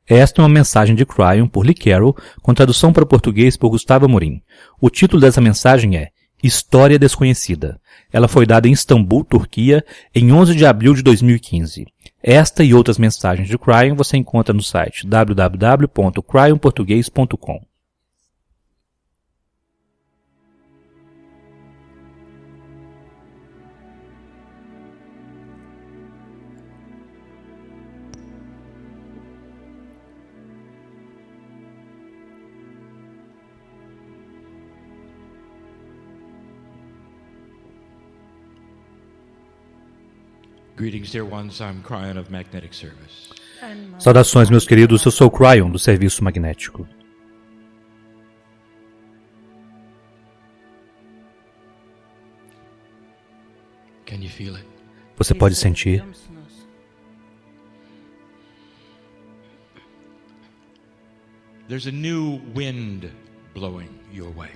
Esta é uma mensagem de Kryon por Lee Carroll, com tradução para o português por Gustavo Amorim. O título dessa mensagem é História Desconhecida. Ela foi dada em Istambul, Turquia, em 11 de abril de 2015. Esta e outras mensagens de Kryon você encontra no site www.cryonportugues.com. Greetings, dear ones. I'm Kryon of Magnetic Service. Saudações, meus queridos. Eu sou Kryon, do Serviço Magnético. Can you feel it? Você pode sentir? There's a new wind blowing your way.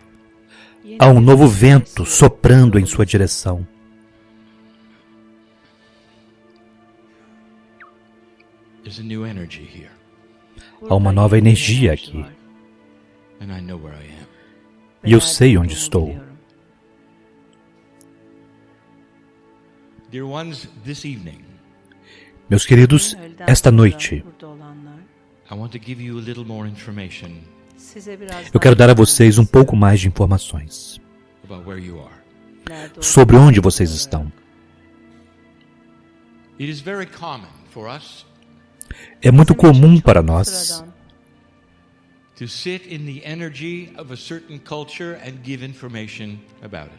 Há um novo vento soprando em sua direção. There's a new energy here. Há uma nova energia aqui. And I know where I am. E eu sei onde estou. Dear ones, this evening, Meus queridos, esta noite, I want to give you a little more information eu quero dar a vocês um pouco mais de informações about where you are. sobre onde vocês estão. It is very common for us É muito comum para nós to sit in the energy of a certain culture and give information about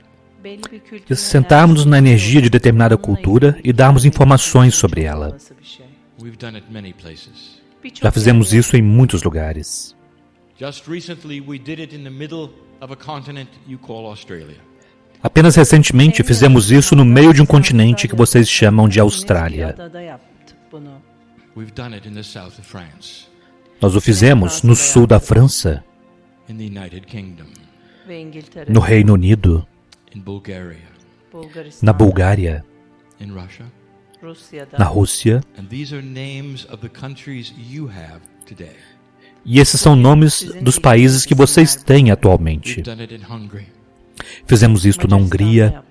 it. sentarmos na energia de determinada cultura e darmos informações sobre ela. We've done it many places. Já fizemos isso em muitos lugares. Just recently we did it in the middle of a continent you call Australia. Apenas recentemente fizemos isso no meio de um continente que vocês chamam de Austrália. We've done it in the south of France, Nós o fizemos no sul da França, in the United Kingdom, no Reino Unido, in Bulgaria, na Bulgária, in Russia. na Rússia. And these are names of the countries you have today. E esses são nomes dos países que vocês têm atualmente. We've done it in Hungary. Fizemos isto na Hungria.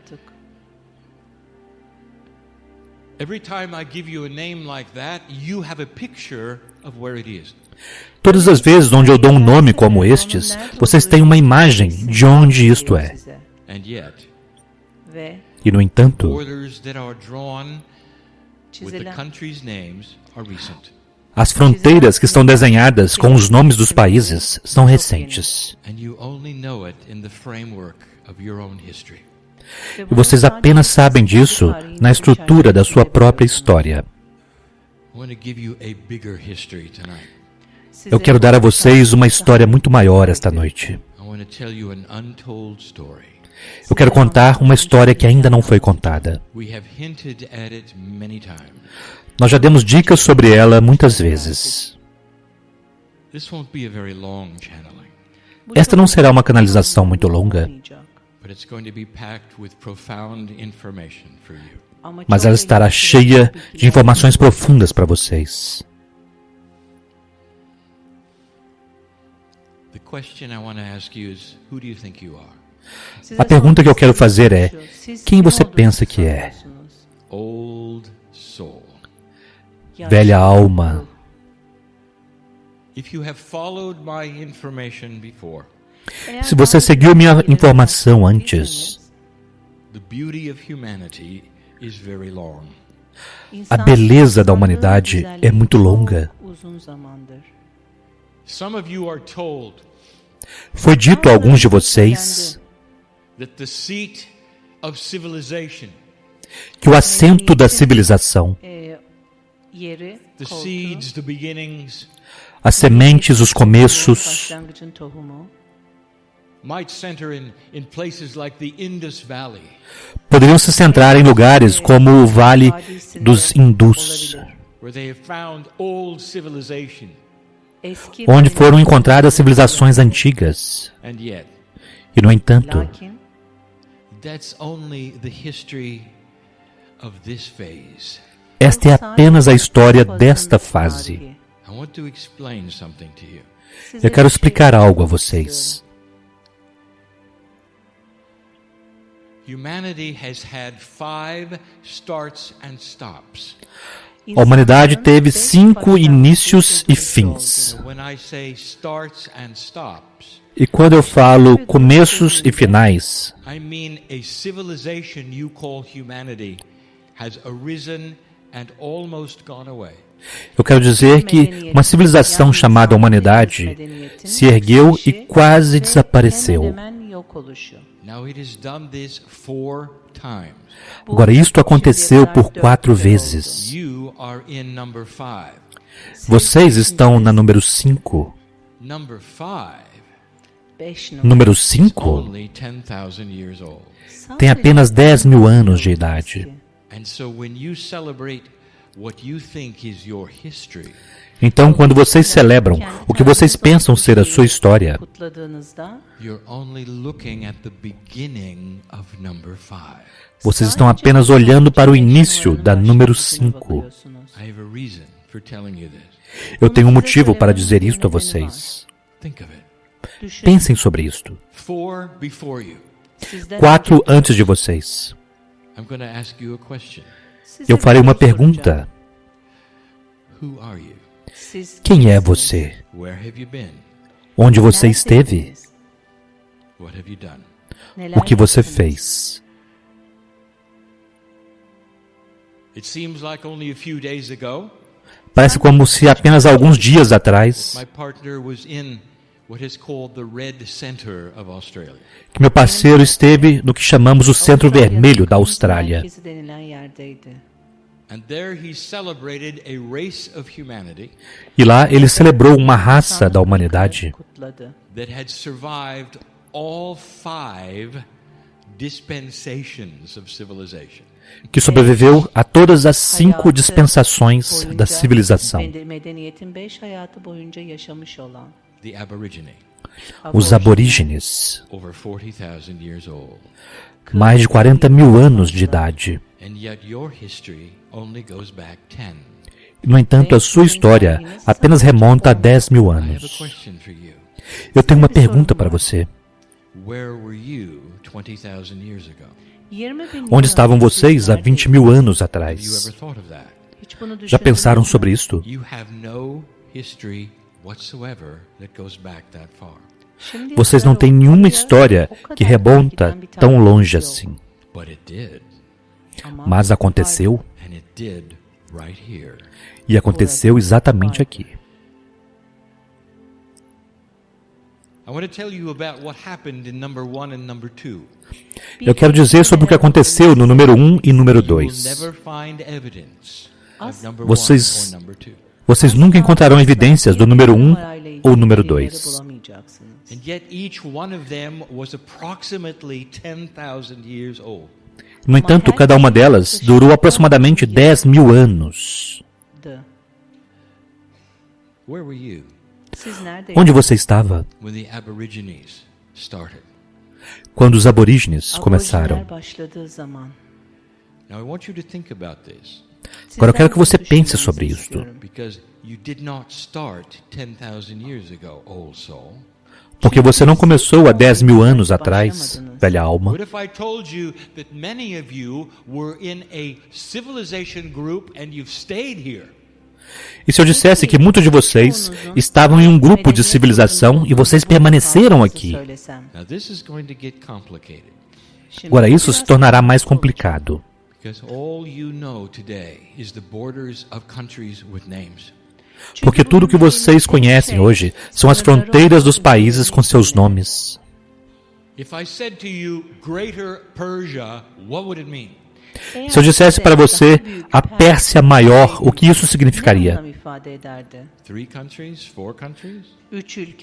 Every time I give you a name like that, you have a picture of where it is. Todas as vezes onde eu dou um nome como estes, vocês têm uma imagem de onde isto é. And yet, E, no entanto, borders that are drawn with the countries' names are recent. as fronteiras que estão desenhadas com os nomes dos países são recentes. And you only know it in the framework of your own history. E vocês apenas sabem disso na estrutura da sua própria história. I want to give you a bigger history tonight. Eu quero dar a vocês uma história muito maior esta noite. I want to tell you an untold story. Eu quero contar uma história que ainda não foi contada. We have hinted at it many times. Nós já demos dicas sobre ela muitas vezes. This won't be a very long channeling, Esta não será uma canalização muito longa, but it's going to be packed with profound information for you. mas ela estará cheia de informações profundas para vocês. The question I want to ask you is, who do you think you are? A pergunta que eu quero fazer é: quem você pensa que é? Old soul. Velha alma. If you have followed my information before, Se você seguiu minha informação antes, the beauty of humanity is very long. a beleza da humanidade é muito longa. Some of you are told Foi dito a alguns de vocês that the seat of civilization, que o assento da civilização, the seeds, the beginnings, as sementes, os começos, might center in places like the Indus Valley, poderiam se centrar em lugares como o Vale dos Hindus, where they have found old civilization. onde foram encontradas civilizações antigas. And yet, E, no entanto, that's only the history of this phase. esta é apenas a história desta fase. I I want to explain something to you. Eu quero explicar algo a vocês. Humanity has had 5 starts and stops. A humanidade teve 5 inícios e fins. When I say starts and stops, E quando eu falo começos e finais, I mean a civilization you call humanity has arisen and almost gone away. eu quero dizer que uma civilização chamada humanidade se ergueu e quase desapareceu. Now it has done this 4 times. Agora, isto aconteceu por 4 vezes. You are in number 5. Vocês estão na número 5. Number 5 Número 5 only 10,000 years old. tem apenas 10 mil anos de idade. And so when you celebrate what you think is your history, Então, quando vocês celebram o que vocês pensam ser a sua história, you're only looking at the beginning of number 5. vocês estão apenas olhando para o início da número 5. I have a reason for telling you this. Eu tenho um motivo para dizer isto a vocês. Think of it. Pensem sobre isto. 4 before you. 4 antes de vocês. I'm going to ask you a question. Eu farei uma pergunta. Who are you? Quem é você? Where have you been? Onde você esteve? What have you done? O que você fez? It seems like only a few days ago, Parece como se apenas alguns dias atrás my partner was in what is called the red center of Australia. que meu parceiro esteve no que chamamos o Centro Vermelho da Austrália. And there he celebrated a race of humanity E lá ele celebrou uma raça da humanidade that had survived all 5 dispensations of civilization. que sobreviveu a todas as 5 dispensações da civilização. The Aborigine, Os aborígenes, over 40,000 years old. mais de 40 mil anos de idade. And yet your history only goes back 10. No entanto, a sua história apenas remonta a 10 mil I have a anos. question for you. Eu tenho uma pergunta para você. Where were you 20,000 years ago? Onde estavam vocês há 20 mil anos Have you atrás? ever thought of that? Já pensaram sobre isto? You have no history whatsoever that goes back that far. Vocês não têm nenhuma história que remonta tão longe assim. But it did. Mas aconteceu, And it did right here. e aconteceu exatamente aqui. I want to tell you about what happened in number 1 and number 2. Eu quero dizer sobre o que aconteceu no número 1 e número You will 2. never find evidence of number 1 Vocês- or number 2. Vocês nunca encontrarão evidências do número 1 ou número 2. And yet each one of them was approximately 10,000 years old. No entanto, cada uma delas durou aproximadamente 10 mil anos. Where were you Onde você estava when the Aborigines started? quando os aborígenes começaram? Now I want you to think about this, Agora eu quero que você pense sobre isto, because you did not start 10,000 years ago, old soul. porque você não começou há 10 mil anos atrás, velha alma. What if I told you that many of you were in a civilization group and you've stayed here? E se eu dissesse que muitos de vocês estavam em um grupo de civilização e vocês permaneceram aqui? Now this is going to get complicated, Agora isso se tornará mais complicado, because all you know today is the borders of countries with names. porque tudo que vocês conhecem hoje são as fronteiras dos países com seus nomes. If I said to you Greater Persia, what would it mean? Se eu dissesse para você a Pérsia Maior, o que isso significaria? 3 countries, 4 countries,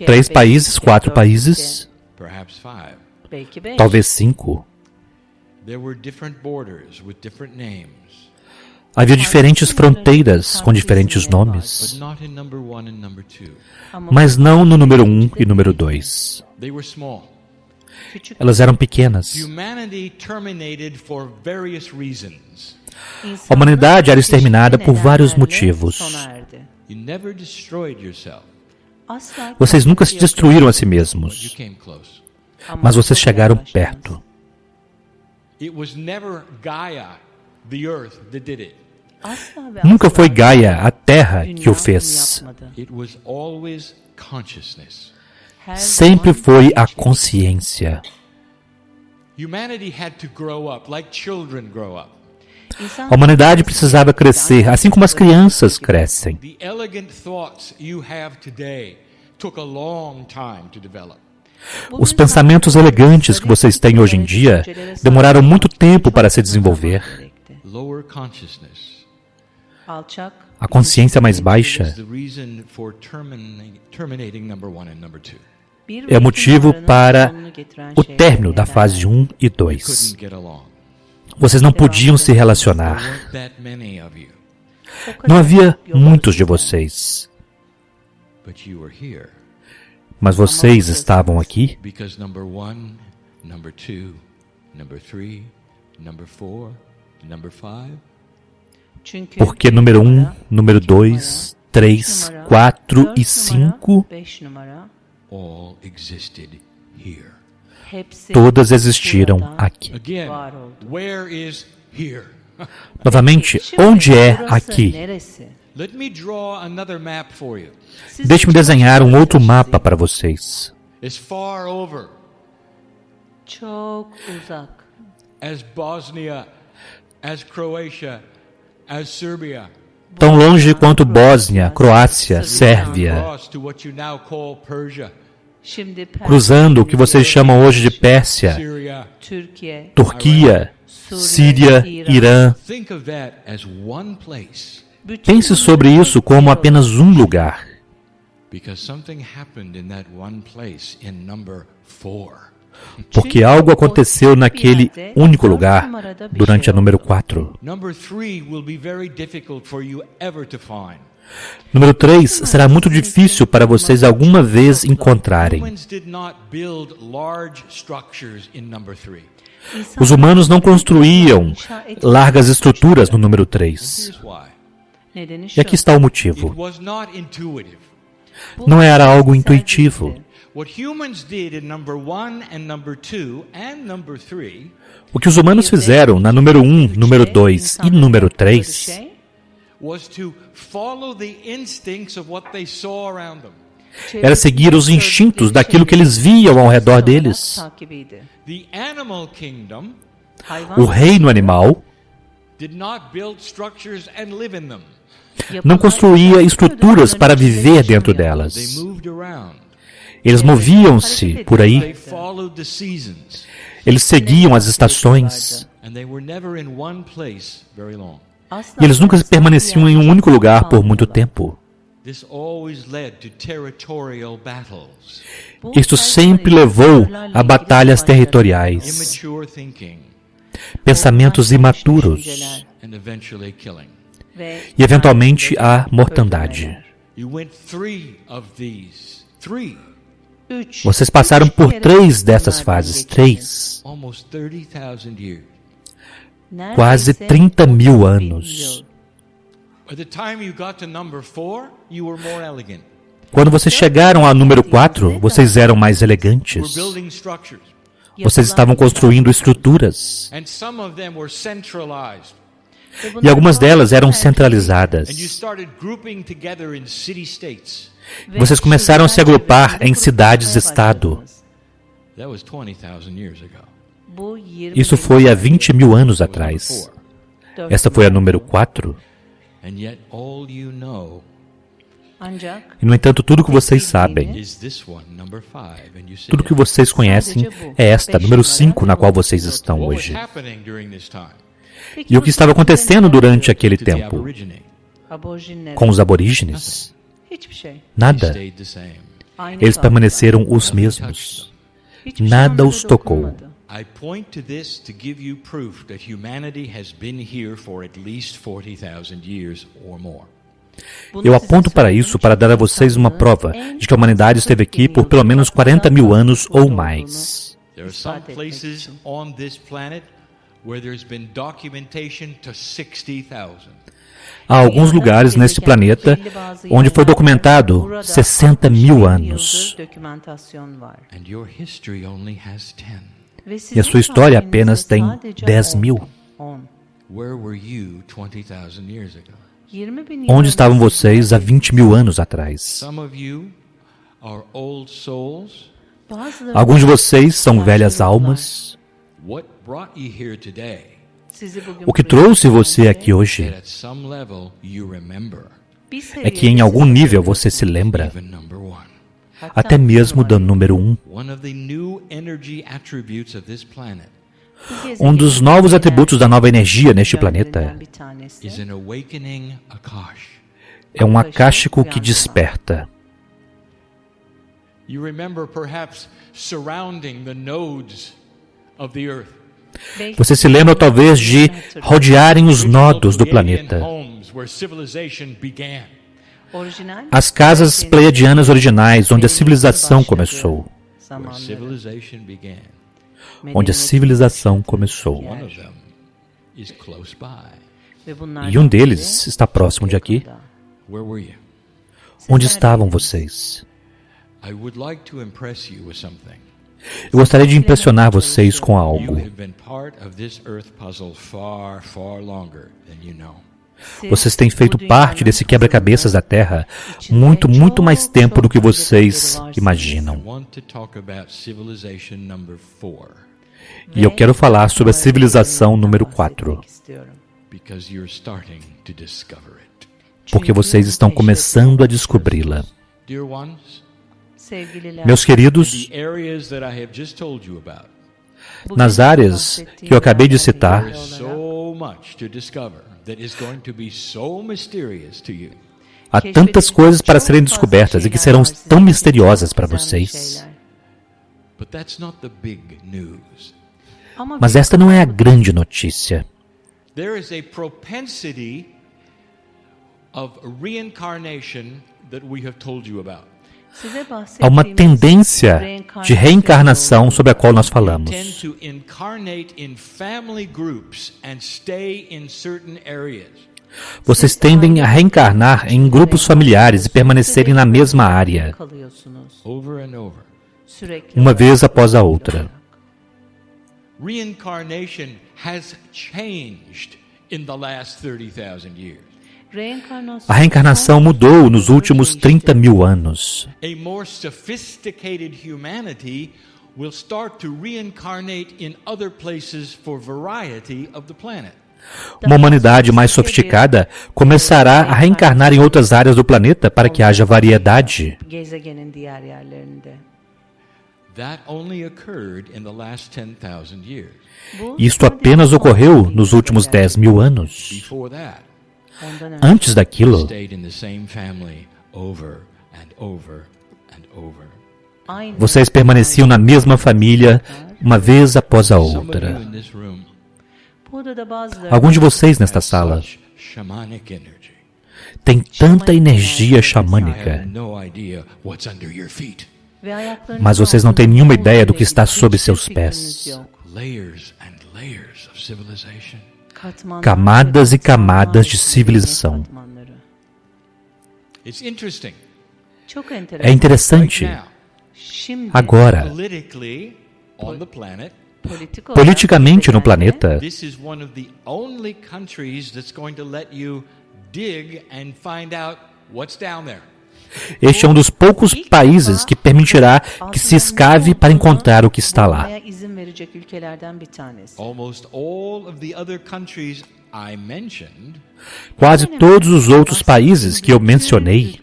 3 países, 4 países, perhaps 5. talvez 5. There were different borders with different names, Havia diferentes fronteiras com diferentes but nomes, not in number 1 and number 2. mas não no número 1 e número 2. They were small. Elas eram pequenas. Humanity terminated for various reasons. A humanidade era exterminada por vários motivos. You never destroyed yourself, Vocês nunca se destruíram a si but you mesmos, came close. mas vocês chegaram perto. It was never Gaia, the earth, that did it. Nunca foi Gaia, a Terra, que o fez. It was always consciousness. Sempre foi a consciência. Humanity had to grow up like children grow up. A humanidade precisava crescer, assim como as crianças crescem. The elegant thoughts you have today took a long time to develop. Os pensamentos elegantes que vocês têm hoje em dia demoraram muito tempo para se desenvolver. Lower consciousness A consciência mais baixa is the reason for terminating number 1 and number 2. é o motivo para o término da fase 1 e 2. Couldn't get along. Vocês não podiam se relacionar. Weren't that many of you, Não havia muitos de vocês, but you were here mas vocês estavam aqui because number 1, number 2, number 3, number 4, number 5 porque número 1, número 2, 3, 4 e 5 all existed here. todas existiram aqui. Again, where is here? Novamente, onde é aqui? Let me draw another map for you. Deixe-me desenhar um outro mapa para vocês. As far over as Bosnia, as Croatia, as Serbia, Tão longe quanto Bósnia, Croácia, Sérvia, across to what you now call Persia, cruzando o que vocês chamam hoje de Pérsia, Syria. Turquia, Síria, Irã. Think of that as one place, Pense sobre isso como apenas um lugar, because something happened in that one place in number 4. porque algo aconteceu naquele único lugar durante a número 4. Number 3 will be very difficult for you ever to find. Número 3 será muito difícil para vocês alguma vez encontrarem. Humans did not build large structures in number 3. Os humanos não construíam largas estruturas no número 3. Here's why. E aqui está o motivo. It was not intuitive. Não era algo intuitivo. What humans did in number 1 and number 2 and number 3 O que os humanos fizeram na número 1, número 2 e número 3 was to follow the instincts of what they saw around them. era seguir os instintos daquilo que eles viam ao redor deles. The animal kingdom O reino animal did not build structures and live in them. não construía estruturas para viver dentro They delas. moved around. Eles moviam-se por They aí, followed the seasons. eles seguiam as estações, And they were never in one place very long. e eles nunca permaneciam em um único lugar por muito tempo. This always led to territorial battles, Isto sempre levou a batalhas territoriais, immature thinking, pensamentos imaturos and eventually killing. e, eventualmente, a mortandade. You went 3 of these. 3. Vocês passaram por 3 dessas fases, 3, Almost 30,000 years. quase 30 mil anos. By the time you got to number 4, you were more elegant. Quando vocês chegaram ao número 4, vocês eram mais Were elegantes. building structures. Vocês estavam construindo estruturas. And some of them were centralized. E algumas delas eram And you centralizadas. started grouping together in city-states. Vocês começaram a se agrupar em cidades-estado. That was 20,000 years ago. Isso foi há 20 mil anos atrás. Essa foi a número 4. And yet all you know E, no entanto, tudo que vocês sabem, is this one, number 5. And you say, tudo que vocês conhecem é esta, número 5, na qual vocês estão what was hoje. happening during this time? E o que estava acontecendo durante aquele To the tempo Aborigine, com os aborígenes? they Nada. stayed the same. Eles permaneceram os mesmos. Nada os tocou. I point to this to give you proof that humanity has been here for at least 40,000 years or more. Eu aponto para isso para dar a vocês uma prova de que a humanidade esteve aqui por pelo menos 40 mil anos ou mais. There are some places on this planet where there's been documentation to 60,000. Há alguns lugares neste planeta onde foi documentado 60 mil anos. And your history only has 10. E a sua história apenas tem 10 mil. Where were you 20,000 years ago? Onde estavam vocês há 20 mil anos atrás? Some of you are old souls. Alguns de vocês são velhas almas. What brought you here today? O que trouxe você aqui hoje That at some level you remember. é que em algum nível você se lembra, Even number 1. até mesmo do número 1. One of the new energy attributes of this planet Um dos novos atributos da nova energia neste planeta is an awakening akash. é um acástico que desperta. You remember perhaps surrounding the nodes of the earth. Você se lembra talvez de rodearem os nodos do planeta. Homes where civilization began. As casas pleiadianas originais, onde a civilização começou. Where civilization began. Onde a civilização começou. One of them is close by. E um deles está próximo de aqui. Where were you? Onde estavam vocês? I would like to impress you with something. Eu gostaria de impressionar vocês com You algo. have been part of this earth puzzle far, far longer than you know. Vocês têm feito parte desse quebra-cabeças da Terra muito, muito mais tempo do que vocês I imaginam. want to talk about civilization number 4 E eu quero falar sobre a civilização número 4, because you're starting to discover it. porque vocês estão começando a descobri-la. Dear ones, Meus queridos, the areas that I have just told you about, nas áreas que eu acabei de citar, there's so much to discover that is going to be so mysterious to you. há tantas coisas para serem descobertas e que serão tão misteriosas para vocês. But that's not the big news. Mas esta não é a grande notícia. There is a propensity of reincarnation that we have told you about. Há uma tendência de reencarnação sobre a qual nós falamos. Tend to incarnate in family groups and stay in certain areas. Vocês tendem a reencarnar em grupos familiares e permanecerem na mesma área, Over and over. uma vez após a outra. Reincarnation has changed in the last 30,000 years. A reencarnação mudou nos últimos 30 mil anos. A more sophisticated humanity will start to reincarnate in other places for variety of the planet. Uma humanidade mais sofisticada começará a reencarnar em outras áreas do planeta para que haja variedade. That only occurred in the last 10,000 years. Isto apenas ocorreu nos últimos 10 mil anos. Before that, Antes daquilo, stayed in the same family over and over and over. vocês permaneciam na mesma família uma vez após a Some of you outra. in this room Alguns de vocês nesta sala such shamanic energy. têm tanta energia I xamânica, have no idea what's under your feet. mas vocês não têm nenhuma ideia do que está sob seus pés. Layers and layers of civilization. Camadas e camadas de civilização. It's interesting. É interessante. Now, Agora, politically on the planet, politicamente no planeta, this is one of the only countries that's going to let you dig and find out what's down there. este é um dos poucos países que permitirá que se escave para encontrar o que está lá. Almost all of the other countries I mentioned Quase todos os outros países que eu mencionei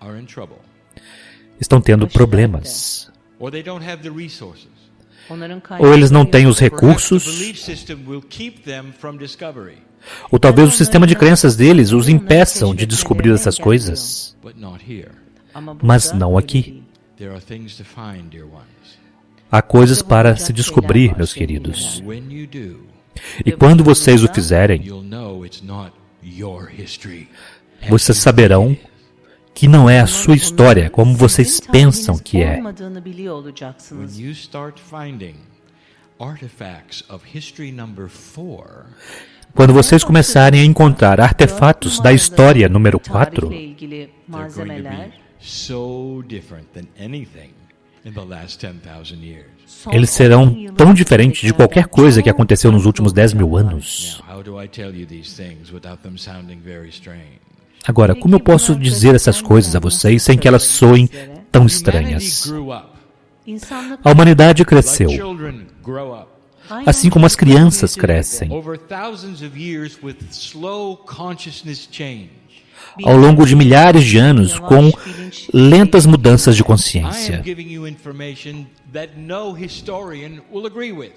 are in trouble, estão tendo problemas. or they don't have the resources. Ou eles não têm os Perhaps the recursos, belief system will keep them from discovery, ou talvez o sistema de crenças deles os impeçam de descobrir essas coisas. but not here. Mas não aqui. There are things to find, dear ones. Há coisas para se descobrir, meus queridos. When you do, E quando vocês o fizerem, you'll know it's not your history. vocês saberão que não é a sua história como vocês pensam que é. When you start finding artifacts of history number 4, Quando vocês começarem a encontrar artefatos da história número 4, They're going to be so different than anything in the last 10,000 years. eles serão tão diferentes de qualquer coisa que aconteceu nos últimos 10.000 anos. Now, how do I tell you these things without them sounding very strange? Agora, como eu posso dizer essas coisas a vocês sem que elas soem tão Humanity estranhas? grew up. A humanidade Like cresceu, children grow up. assim como as crianças crescem, Over thousands of years with slow consciousness change. ao longo de milhares de anos, com lentas mudanças de I am consciência. giving you information that no historian will agree with.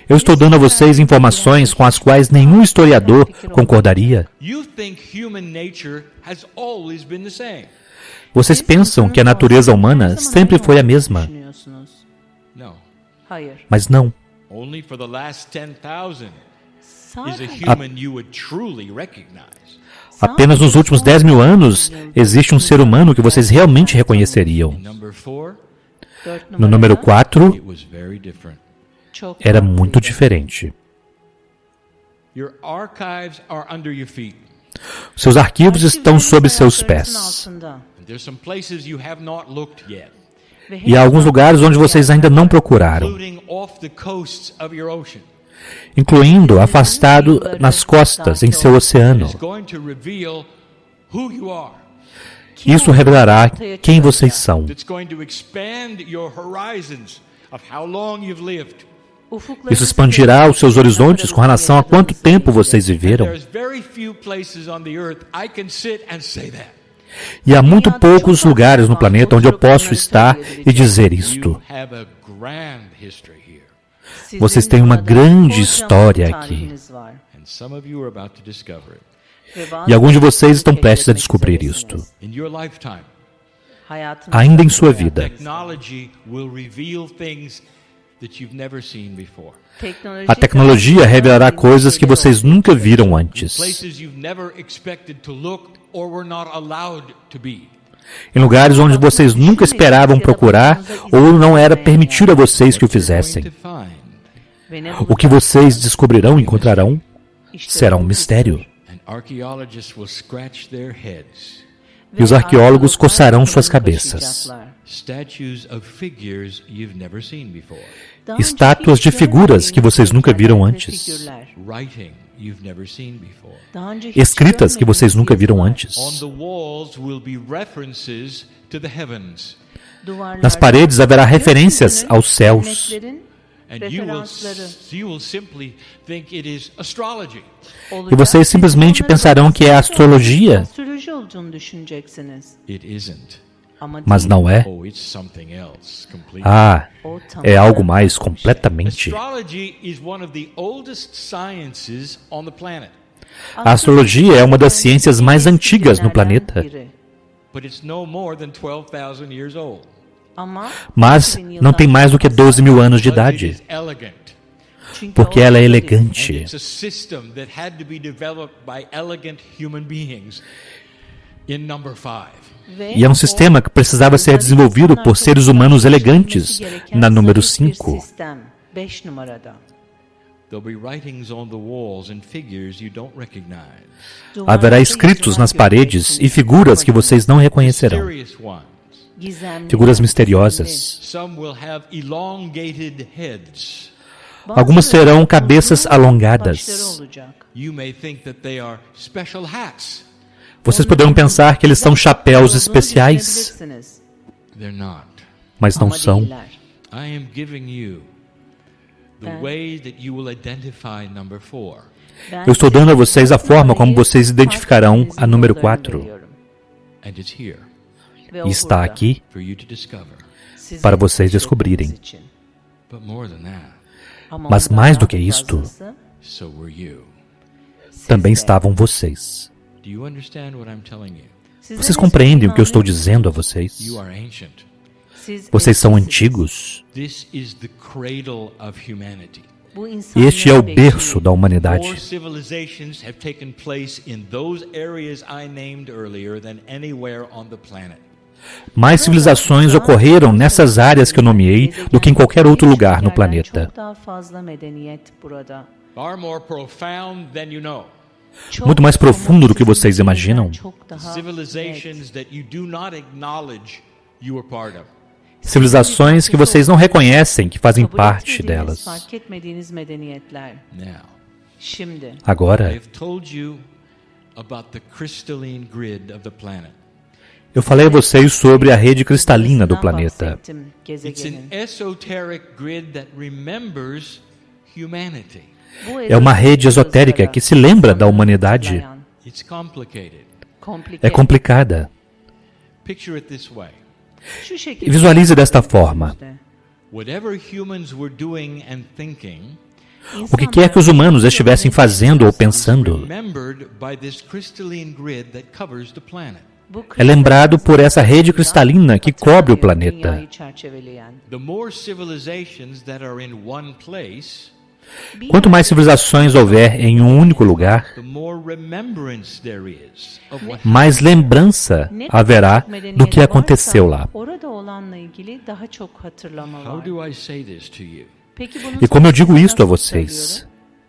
Eu estou dando a vocês informações com as quais nenhum historiador concordaria. You think human nature has always been the same. Vocês pensam que a natureza humana sempre foi a mesma, No. mas não. Only for the last 10,000 is a human you would truly recognize. Apenas nos últimos 10.000 anos existe um ser humano que vocês realmente reconheceriam. Number 4, No número 4, it was very different. era muito diferente. Your archives are under your feet. Seus arquivos estão sob seus pés. And there's some places you have not looked yet, E há alguns lugares onde vocês ainda não procuraram, including off the coasts of your ocean. incluindo afastado nas costas em seu oceano. It's going to reveal who you are. Isso revelará quem vocês são. It's going to expand your horizons of how long you've lived. Isso expandirá os seus horizontes com relação a quanto tempo vocês viveram. There's very few places on the earth I can sit and say that. E há muito poucos lugares no planeta onde eu posso estar e dizer isto. You have a grand history here, Vocês têm uma grande história aqui. and some of you are about to discover it. E alguns de vocês estão prestes a descobrir isto. In your lifetime, Ainda em sua vida, technology will reveal things that you've never seen before. a tecnologia revelará coisas que vocês nunca viram antes, Places you've never expected to look or were not allowed to be. em lugares onde vocês nunca esperavam procurar ou não era permitido a vocês que o Going fizessem. to find, O que vocês descobrirão e encontrarão será um mistério. and archaeologists will scratch their heads. E os arqueólogos coçarão suas cabeças. Statues of figures you've never seen before. Estátuas de figuras que vocês nunca viram antes. Writing you've never seen before. Escritas que vocês nunca viram On antes. the walls will be references to the heavens, Nas paredes haverá referências aos céus. and you will simply think it is astrology. E vocês simplesmente pensarão que é astrologia, It isn't. mas não é. Oh, it's something else completely. É algo mais completamente. Astrology is one of the oldest sciences on the planet, A astrologia é uma das ciências mais antigas no planeta, but it's no more than 12,000 years old. mas não tem mais do que 12.000 anos de But it idade, is elegant. porque ela é And elegante. it's a system that had to be developed by elegant human beings. In number 5. E é um sistema que precisava ser desenvolvido por seres humanos elegantes, na número 5. There'll be writings on the walls and figures you don't recognize. Haverá escritos nas paredes e figuras que vocês não reconhecerão. Mysterious ones. Figuras misteriosas. Some will have elongated heads. Algumas terão cabeças alongadas. You may think that they are special hats. Vocês poderão pensar que eles são chapéus especiais, They're not. mas não são. I am giving you the way that you will identify number 4. Eu estou dando a vocês a forma como vocês identificarão a número 4. And it's here E está aqui for you to discover. para vocês descobrirem. But more than that, Mas mais do que isto, so were you. também estavam vocês. Do you understand what I'm telling you? Vocês compreendem o que eu estou dizendo a vocês? You are ancient. Vocês são antigos. This is the cradle of humanity. Este é o berço da humanidade. More civilizations have taken place in those areas I named earlier than anywhere on the planet. Mais civilizações ocorreram nessas áreas que eu nomeei do que em qualquer outro lugar no planeta. far more profound than you know. Muito mais profundo do que vocês imaginam. Civilizations that you do not acknowledge you are part of. Civilizações que vocês não reconhecem que fazem parte delas. Now, Agora, I've told you about the crystalline grid of the planet. eu falei a vocês sobre a rede cristalina do planeta. It's an esoteric grid that remembers humanity. É uma rede esotérica que se lembra da humanidade. It's complicated. É complicada. Picture it this way. Visualize desta forma. Whatever humans were doing and thinking, O que quer que os humanos estivessem fazendo ou pensando remembered by this crystalline grid that covers the planet. é lembrado por essa rede cristalina que cobre o planeta. The more civilizations that are in one place, Quanto mais civilizações houver em um único lugar, the more remembrance there is of what mais lembrança haverá do que aconteceu lá. How do I say this to you? E como eu digo isto a vocês,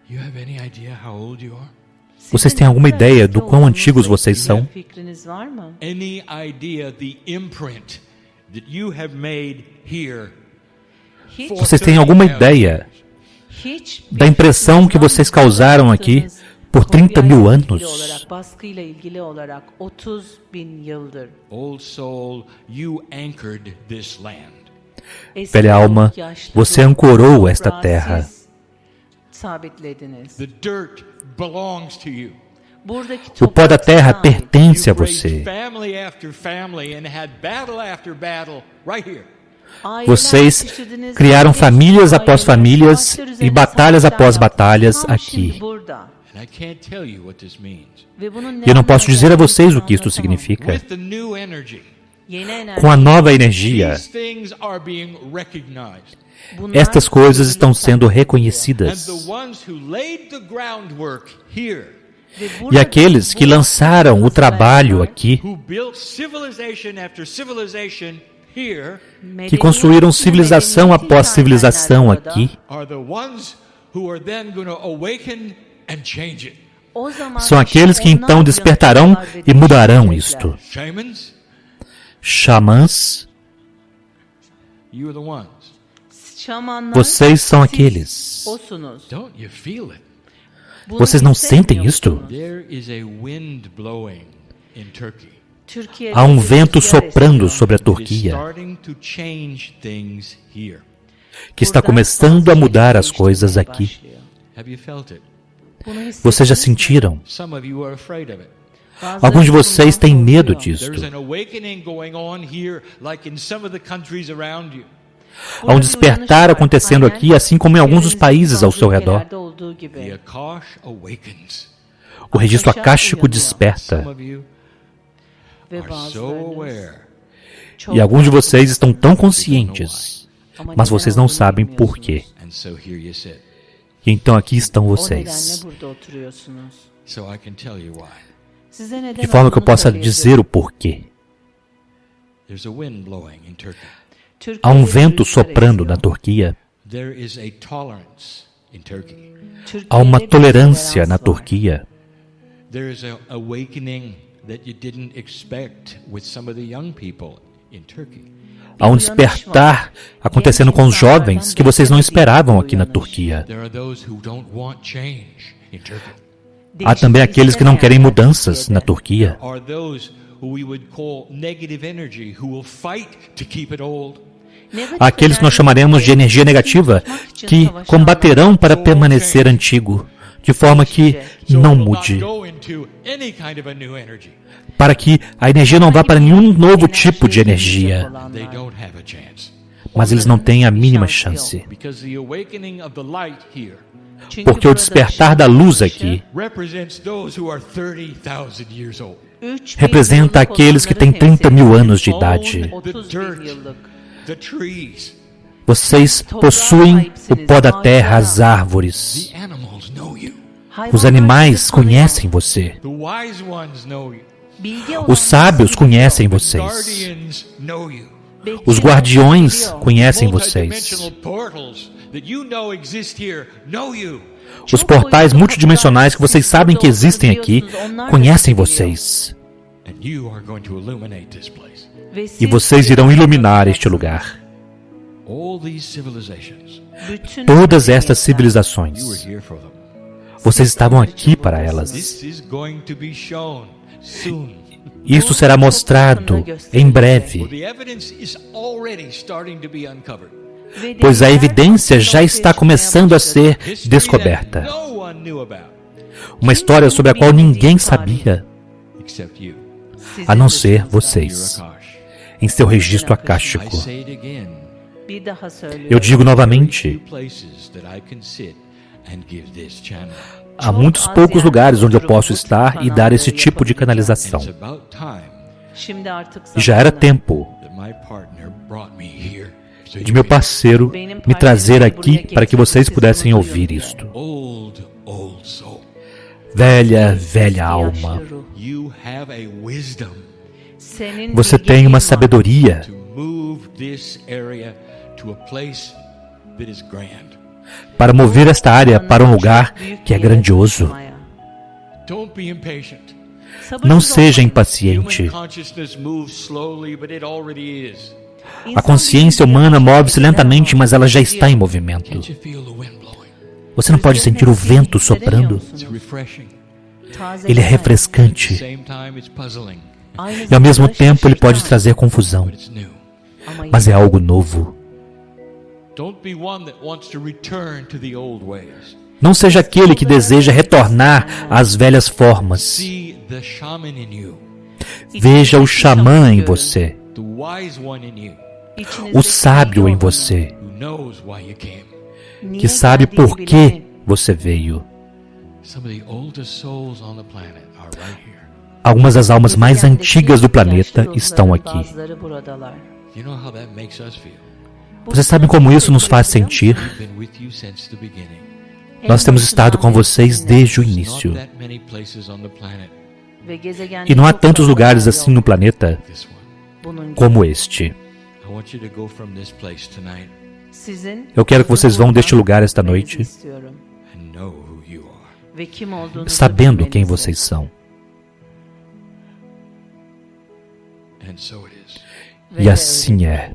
You have any idea how old you are? vocês têm alguma ideia do quão antigos vocês são? Any idea the imprint that you have made here? for Vocês têm alguma 30,000 ideia da impressão que vocês causaram aqui por 30 mil anos? Old soul, you anchored this land. Velha alma, você ancorou esta terra. The dirt belongs to you. O pó da terra pertence a You've raised você. family after family and had battle after battle right here. Vocês criaram famílias após famílias e batalhas após batalhas aqui. And I can't tell you what this means. E eu não posso dizer a vocês o que isto significa. With the new energy, Com a nova energia, these things are being recognized. estas coisas estão sendo And reconhecidas. the ones who laid the groundwork here, E aqueles que lançaram o trabalho aqui, who built civilization after civilization here, que construíram civilização após civilização aqui, are the ones who are then going to awaken and change it. são aqueles que então despertarão e mudarão isto. Shamans, Xamãs, you are the ones. vocês são aqueles. Don't you feel it? Vocês não sentem isto? There is a wind blowing in Turkey. Há um vento soprando sobre a It is Turquia, starting to change things here. que está começando a mudar as coisas aqui. Have you felt it? Vocês já sentiram? Some of you are afraid of it. Alguns de vocês têm medo disto. There's an awakening going on here like in some of the countries around you. Há um despertar acontecendo aqui, assim como em alguns dos países ao seu redor. The Akash awakens. O registro acástico Some desperta. of you are so aware. E alguns de vocês estão tão conscientes, mas vocês não sabem por quê. And so here you sit. E então aqui estão vocês. So I can tell you why. De forma que eu possa dizer o porquê. There's a wind blowing in Turkey. Há um vento soprando na Turquia. There is a tolerance in Turkey. Há uma tolerância na Turquia. There is an awakening that you didn't expect with some of the young people in Turkey. Há um despertar acontecendo com os jovens que vocês não esperavam aqui na Turquia. There are those who don't want change in Turkey. Há também aqueles que não querem mudanças na Turquia. Are those who we would call negative energy who will fight to keep it old. Há aqueles que nós chamaremos de energia negativa, que combaterão para permanecer antigo, de forma que não mude, Go into any kind of a new energy. para que a energia não vá para nenhum novo tipo de energia. They don't have a chance. Mas eles não têm a mínima chance, Because the awakening of the light here porque o despertar da luz aqui represents those who are 30,000 years old. representa aqueles que têm 30 mil anos de idade. The dirt, the trees, Vocês possuem o pó da terra, as árvores. the animals know you. Os animais conhecem você. The wise ones know you. Os sábios conhecem vocês. Guardians know you. Os guardiões conhecem vocês. Multidimensional portals that you know exist here know you. Os portais multidimensionais que vocês sabem que existem aqui conhecem vocês. And you are going to illuminate this place. E vocês irão iluminar este lugar. All these civilizations, Todas estas you were civilizações, here for them. vocês estavam aqui para elas. This is going to be shown soon. Isso será mostrado em Well, breve, the evidence is already starting to be uncovered. pois a evidência já está começando a ser History that descoberta. no one knew about, Uma história sobre a qual ninguém sabia, except you. a não ser Your vocês, Akash. em seu registro I acástico. say it again. Eu digo Very novamente, few places that I can sit and give this channel. há muitos poucos lugares onde eu posso estar e dar esse tipo de canalização. It's about time E já era tempo that my partner brought me here. So de meu parceiro me trazer aqui para que vocês pudessem ouvir isto. old soul. Velha, velha alma, You have a wisdom você tem uma sabedoria to move this area to a place that is grand. para mover esta área para um lugar que é grandioso. Don't be impatient. Não seja Human impaciente. consciousness moves slowly, but it already is. A consciência humana move-se lentamente, mas ela já está em movimento. Can't you feel the wind blowing? Você não pode sentir o vento soprando? It's refreshing. Ele é At refrescante. the same time, it's puzzling, E ao mesmo tempo ele pode trazer confusão. but it's new. Mas é algo novo. Don't be one that wants to return to the old ways. Não seja aquele que deseja retornar às velhas formas. See the shaman in you, Veja o xamã em você, the wise one in you, o sábio em você, who knows why you came. que sabe por que você veio. Some of the oldest souls on the planet are right here. Algumas das almas mais antigas do planeta estão aqui. You know how that makes us feel? Vocês sabem como isso nos faz sentir? We've been with you since the beginning. Nós temos estado com vocês desde o There's início. not that many places on the planet E não há tantos lugares assim no planeta this one. como este. I want you to go from this place tonight Eu quero que vocês vão deste lugar esta noite and know who you are. sabendo quem vocês são. And so it is. E assim é.